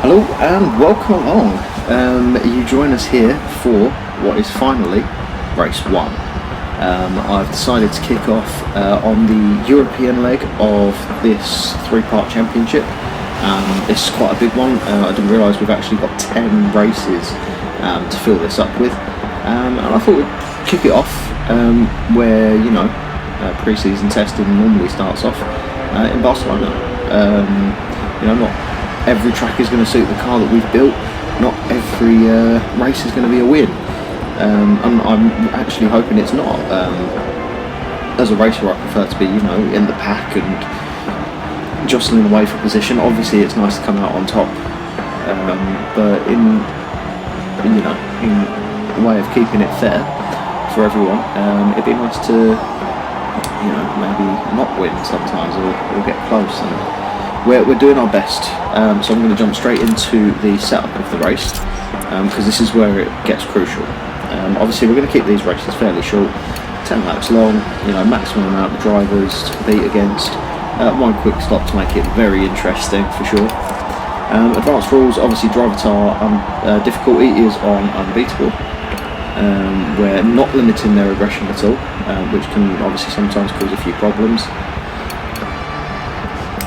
Hello and welcome along. You join us here for what is finally race 1. I've decided to kick off on the European leg of this 3-part championship. This is quite a big one. I didn't realise we've actually got 10 races to fill this up with. And I thought we'd kick it off where, pre-season testing normally starts off in Barcelona. Not every track is going to suit the car that we've built. Not every race is going to be a win. And I'm actually hoping it's not. As a racer, I prefer to be, in the pack and jostling away for position. Obviously, it's nice to come out on top, but in the way of keeping it fair for everyone, it'd be nice to, maybe not win sometimes or get close. And we're doing our best, so I'm going to jump straight into the setup of the race, because this is where it gets crucial. Obviously we're going to keep these races fairly short, 10 laps long, maximum amount of drivers to compete against, one quick stop to make it very interesting for sure. Advanced rules, obviously driver tire difficulty is on unbeatable. We're not limiting their aggression at all, which can obviously sometimes cause a few problems.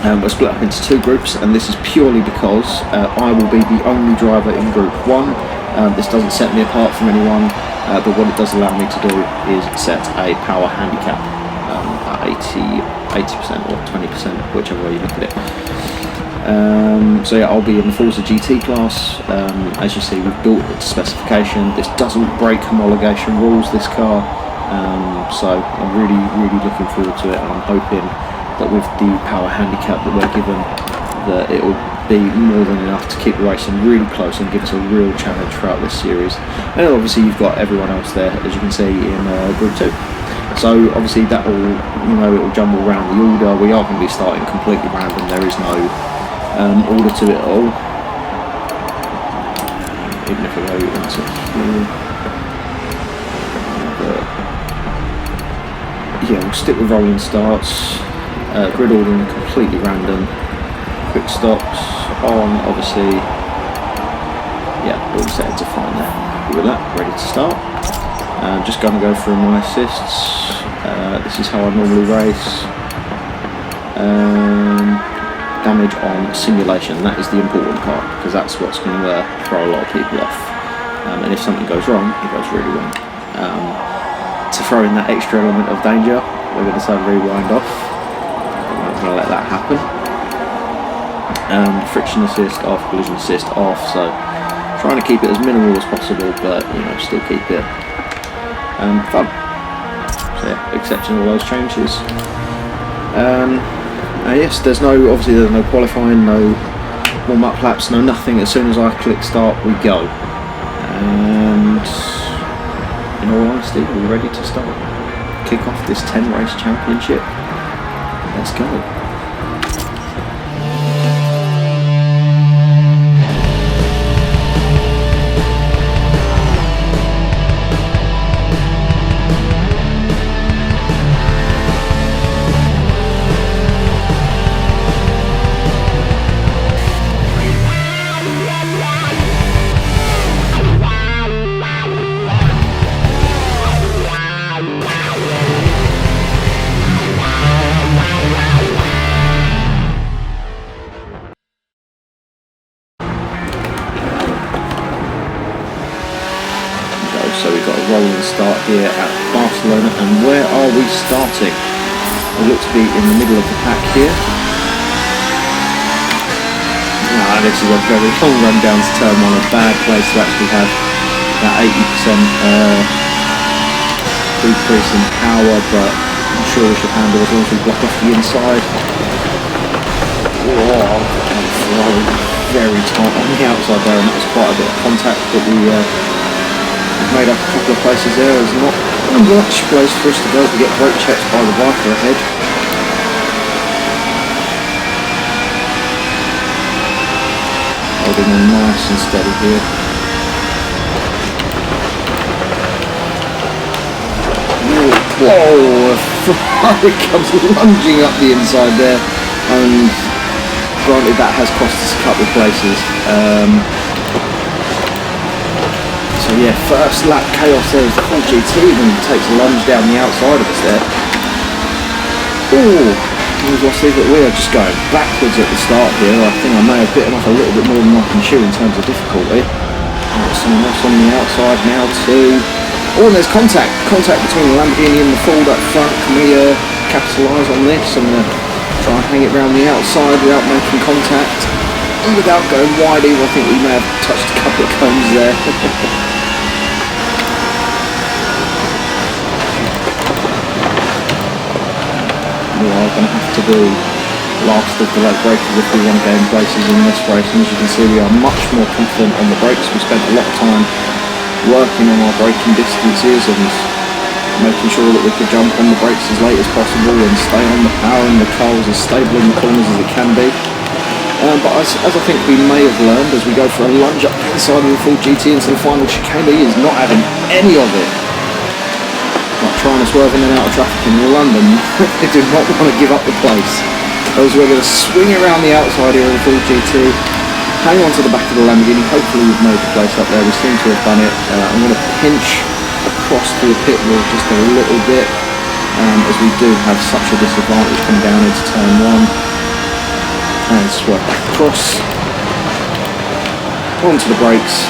We're split up into 2 groups, and this is purely because I will be the only driver in Group 1. This doesn't set me apart from anyone, but what it does allow me to do is set a power handicap at 80% or 20%, whichever way you look at it. So yeah, I'll be in the Forza GT class. As you see, we've built it to specification. This doesn't break homologation rules, this car, so I'm really looking forward to it, and I'm hoping that with the power handicap that we're given, that it will be more than enough to keep the racing really close and give us a real challenge throughout this series. And obviously you've got everyone else there, as you can see in Group 2. So obviously that will, it will jumble around the order. We are going to be starting completely random. There is no order to it at all. Even if I go into here. Yeah, we'll stick with rolling starts. Grid ordering completely random. Quick stops on, obviously. Yeah, all set to fine there. Happy with that, ready to start. Just going to go through my assists. This is how I normally race. Damage on simulation, that is the important part, because that's what's going to throw a lot of people off. And if something goes wrong, it goes really wrong. To throw in that extra element of danger, we're going to say rewind off. Going to let that happen. Friction assist off, collision assist off, so trying to keep it as minimal as possible, but still keep it fun. So yeah, accepting all those changes. Yes, there's no qualifying, no warm-up laps, no nothing. As soon as I click start, we go. And in all honesty, we're ready to start. Kick off this 10-race championship. Let's go. So we've got a rolling start here at Barcelona, and where are we starting? We look to be in the middle of the pack here. This is a very long run down to turn 1, a bad place to actually have that 80% decrease in power, but I'm sure we should handle as long as we block off the inside. Very tight on the outside there, and that was quite a bit of contact, but we made up a couple of places there. There's not much place for us to go. We get brake checks by the Viper ahead. Holding on nice and steady here. Whoa, Ferrari comes lunging up the inside there, and Granted, that has cost us a couple of places. So yeah, first lap chaos there as the full GT even takes a lunge down the outside of us there. Ooh, we are just going backwards at the start here. I think I may have bitten off a little bit more than I can chew in terms of difficulty. I've got someone else on the outside now too. Oh, and there's contact between the Lamborghini and the Ford up front. Can we capitalise on this? I'm going to try and hang it round the outside without making contact. And without going wide either. I think we may have touched a couple of cones there. We are going to have to do last of the late breakers if we want to gain places in this race, and as you can see we are much more confident on the brakes. We spent a lot of time working on our braking distances and making sure that we could jump on the brakes as late as possible and stay on the power, and the car was as stable in the corners as it can be. But as I think we may have learned as we go for a lunge up the inside of the full GT into the final chicane, he is not having any of it. Like trying to swerve in and out of traffic in London, they do not want to give up the place. As we're going to swing around the outside here of the full GT, hang on to the back of the Lamborghini. Hopefully we've made the place up there. We seem to have done it. I'm going to pinch across to the pit wall just a little bit, as we do have such a disadvantage coming down into turn one. And swerve back across onto the brakes.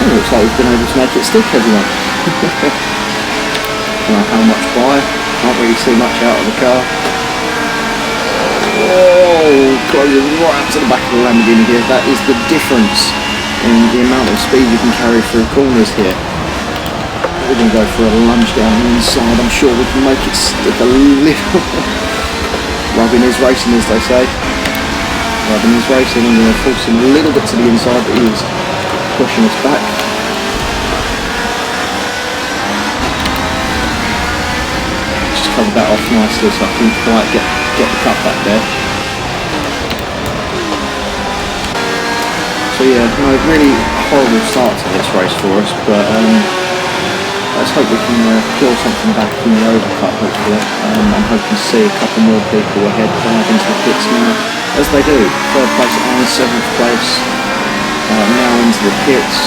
It looks like we've been able to make it stick, everyone. Don't know how much by. Can't really see much out of the car. Whoa! Closes right up to the back of the Lamborghini here. That is the difference in the amount of speed you can carry through corners here. We're going to go for a lunge down the inside. I'm sure we can make it stick a little. Rubbing is racing, as they say. Rubbing is racing. I'm going to force him a little bit to the inside, but he is pushing us back. Just covered that off nicely so I couldn't quite get the cut back there. So yeah, no, really horrible start to this race for us, but let's hope we can claw something back in the overcut, hopefully. I'm hoping to see a couple more people ahead dive into the pits now, as they do. 3rd place and 7th place now into the pits.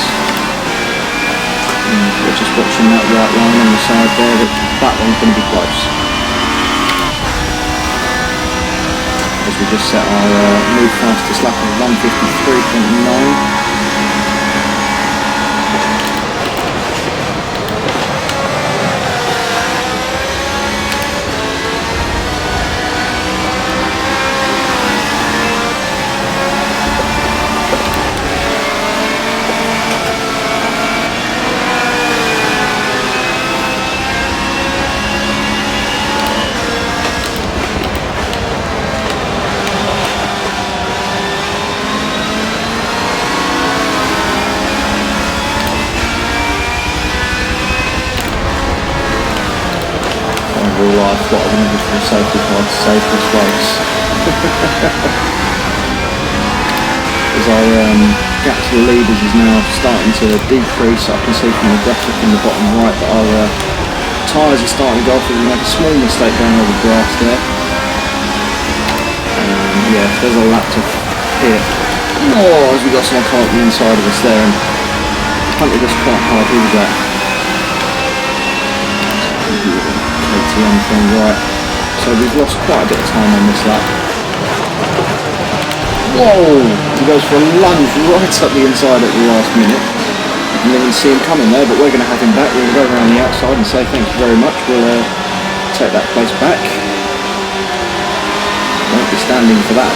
We're just watching that white line on the side there. That one's going to be close. As we just set our new fastest lap of 1:53.9. Real life, what I wanted for a safety car to save this race. As our gap to the leaders is now starting to decrease, I can see from the graphic in the bottom right that our tyres are starting to go off. We made a small mistake going over grass there. Yeah, there's a lap to hit. Oh, as we got someone come up the inside of us there and punted us quite hard. Who was that? KTM thing, right. So we've lost quite a bit of time on this lap. Whoa! He goes for a lunge right up the inside at the last minute. You didn't even see him coming there, but we're going to have him back. We're going to go around the outside and say thank you very much. We'll take that place back. Won't be standing for that.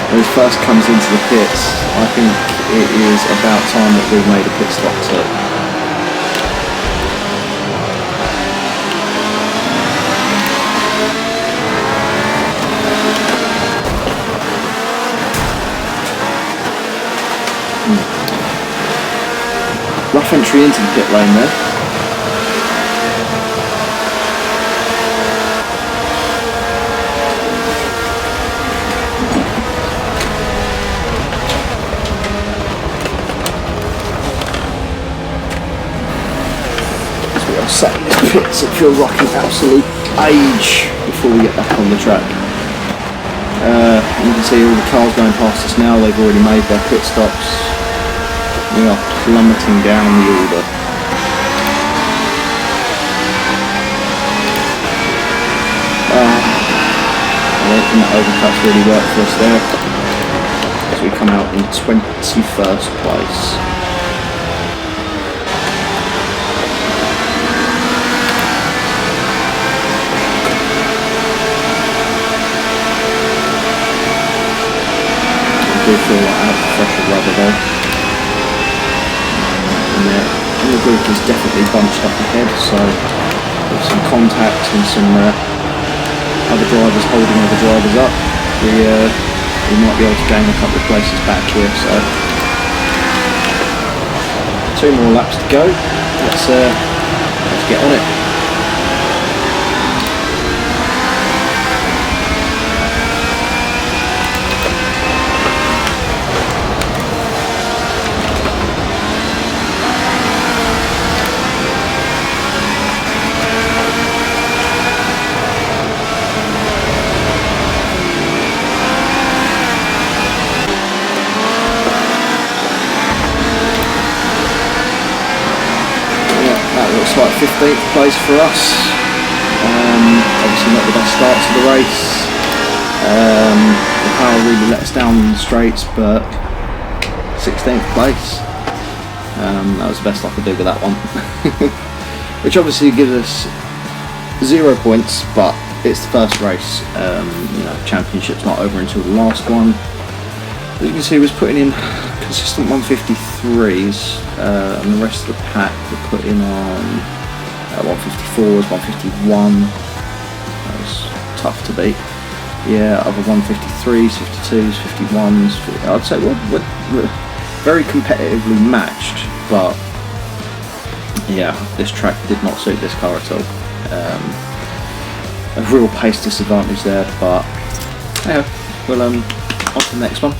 When he first comes into the pits, I think it is about time that we made a pit stop too. Rough entry into the pit lane there. As we are sat in this pit, it feels like an absolute age before we get back on the track. You can see all the cars going past us now. They've already made their pit stops. We are plummeting down the order. I don't think that overcut's really worked for us there. So we come out in 21st place. I do feel like I have a fresher rubber though. And the group is definitely bunched up ahead, so with some contact and some other drivers holding other drivers up, we might be able to gain a couple of places back here. So 2 more laps to go. Let's get on it. Looks like 15th place for us. Obviously not the best start to the race. The power really let us down in the straights, but 16th place. That was the best I could do with that one. Which obviously gives us 0 points, but it's the first race. You know, championship's not over until the last one. As you can see, was putting in consistent 153s, and the rest of the pack were put in on 154s, 151. That was tough to beat. Yeah, other 153s, 52s, 51s. I'd say we're very competitively matched, but yeah, this track did not suit this car at all. A real pace disadvantage there, but yeah, we'll on to the next one.